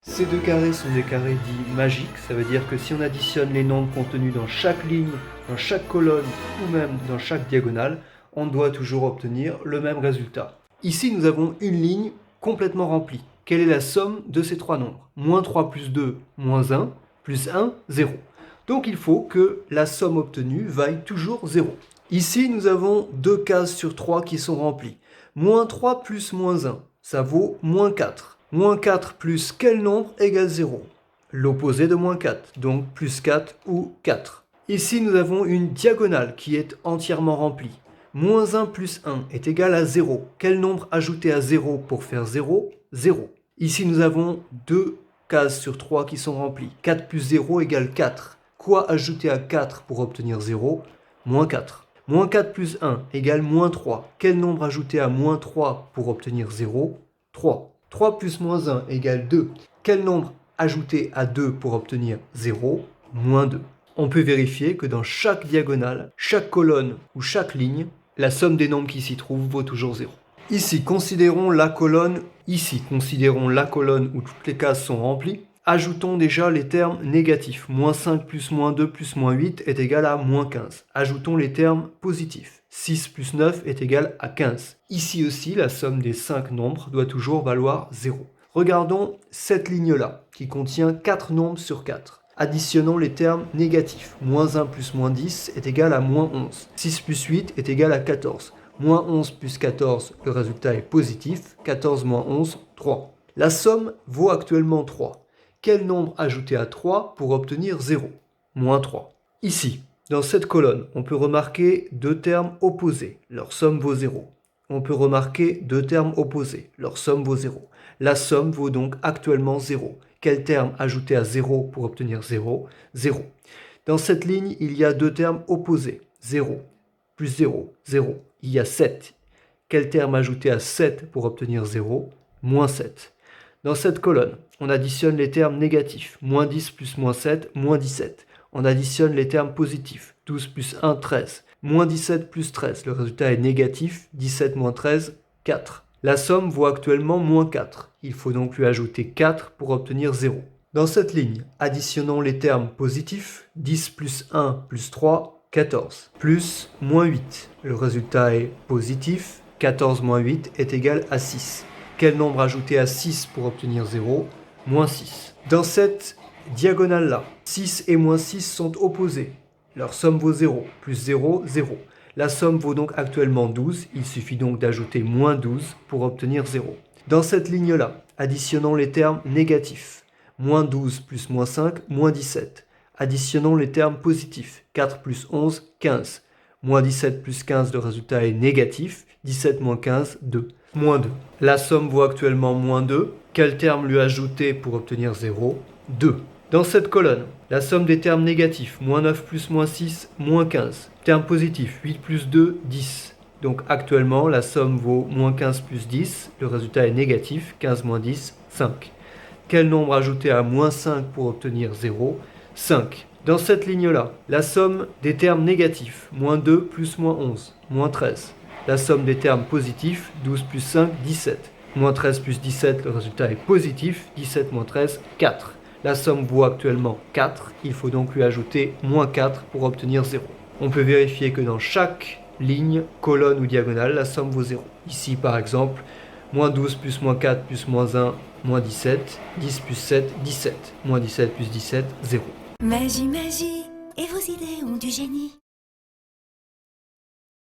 Ces deux carrés sont des carrés dits magiques, ça veut dire que si on additionne les nombres contenus dans chaque ligne, dans chaque colonne ou même dans chaque diagonale, on doit toujours obtenir le même résultat. Ici, nous avons une ligne complètement remplie. Quelle est la somme de ces trois nombres? Moins 3 plus 2, moins 1, plus 1, 0. Donc il faut que la somme obtenue vaille toujours 0. Ici, nous avons deux cases sur 3 qui sont remplies. Moins 3 plus moins 1, ça vaut moins 4. Moins 4 plus quel nombre égale 0? L'opposé de moins 4, donc plus 4 ou 4. Ici, nous avons une diagonale qui est entièrement remplie. Moins 1 plus 1 est égal à 0. Quel nombre ajouter à 0 pour faire 0? 0. Ici, nous avons deux cases sur 3 qui sont remplies. 4 plus 0 égale 4. Quoi ajouter à 4 pour obtenir 0? Moins 4. Moins 4 plus 1 égale moins 3. Quel nombre ajouter à moins 3 pour obtenir 0? 3. 3 plus moins 1 égale 2. Quel nombre ajouter à 2 pour obtenir 0? Moins 2. On peut vérifier que dans chaque diagonale, chaque colonne ou chaque ligne, la somme des nombres qui s'y trouvent vaut toujours 0. Ici, considérons la colonne où toutes les cases sont remplies. Ajoutons déjà les termes négatifs. Moins 5 plus moins 2 plus moins 8 est égal à moins 15. Ajoutons les termes positifs. 6 plus 9 est égal à 15. Ici aussi, la somme des 5 nombres doit toujours valoir 0. Regardons cette ligne-là, qui contient 4 nombres sur 4. Additionnons les termes négatifs. Moins 1 plus moins 10 est égal à moins 11. 6 plus 8 est égal à 14. Moins 11 plus 14, le résultat est positif. 14 moins 11, 3. La somme vaut actuellement 3. Quel nombre ajouter à 3 pour obtenir 0? Moins 3. Ici, dans cette colonne, on peut remarquer deux termes opposés. Leur somme vaut 0. On peut remarquer deux termes opposés. Leur somme vaut 0. La somme vaut donc actuellement 0. Quel terme ajouter à 0 pour obtenir 0? 0. Dans cette ligne, il y a deux termes opposés. 0 plus 0, 0. Il y a 7. Quel terme ajouter à 7 pour obtenir 0? Moins 7. Dans cette colonne, on additionne les termes négatifs. Moins 10 plus moins 7, moins 17. On additionne les termes positifs. 12 plus 1, 13. Moins 17 plus 13, le résultat est négatif. 17 moins 13, 4. La somme vaut actuellement moins 4. Il faut donc lui ajouter 4 pour obtenir 0. Dans cette ligne, additionnons les termes positifs. 10 plus 1 plus 3, 14. Plus moins 8. Le résultat est positif. 14 moins 8 est égal à 6. Quel nombre ajouter à 6 pour obtenir 0? Moins 6. Dans cette diagonale-là, 6 et moins 6 sont opposés. Leur somme vaut 0. Plus 0, 0. La somme vaut donc actuellement 12. Il suffit donc d'ajouter moins 12 pour obtenir 0. Dans cette ligne-là, additionnons les termes négatifs. Moins 12 plus moins 5, moins 17. Additionnons les termes positifs. 4 plus 11, 15. Moins 17 plus 15, le résultat est négatif. 17 moins 15, 2. Moins 2. La somme vaut actuellement moins 2. Quel terme lui ajouter pour obtenir 0? 2. Dans cette colonne, la somme des termes négatifs. Moins 9 plus moins 6, moins 15. Terme positif, 8 plus 2, 10. Donc actuellement, la somme vaut moins 15 plus 10. Le résultat est négatif. 15 moins 10, 5. Quel nombre ajouter à moins 5 pour obtenir 0? 5. Dans cette ligne-là, la somme des termes négatifs. Moins 2 plus moins 11, moins 13. La somme des termes positifs. 12 plus 5, 17. Moins 13 plus 17, le résultat est positif. 17 moins 13, 4. La somme vaut actuellement 4. Il faut donc lui ajouter moins 4 pour obtenir 0. On peut vérifier que dans chaque ligne, colonne ou diagonale, la somme vaut 0. Ici, par exemple, moins 12 plus moins 4 plus moins 1, moins 17. 10 plus 7, 17. Moins 17 plus 17, 0. Magie, magie, et vos idées ont du génie.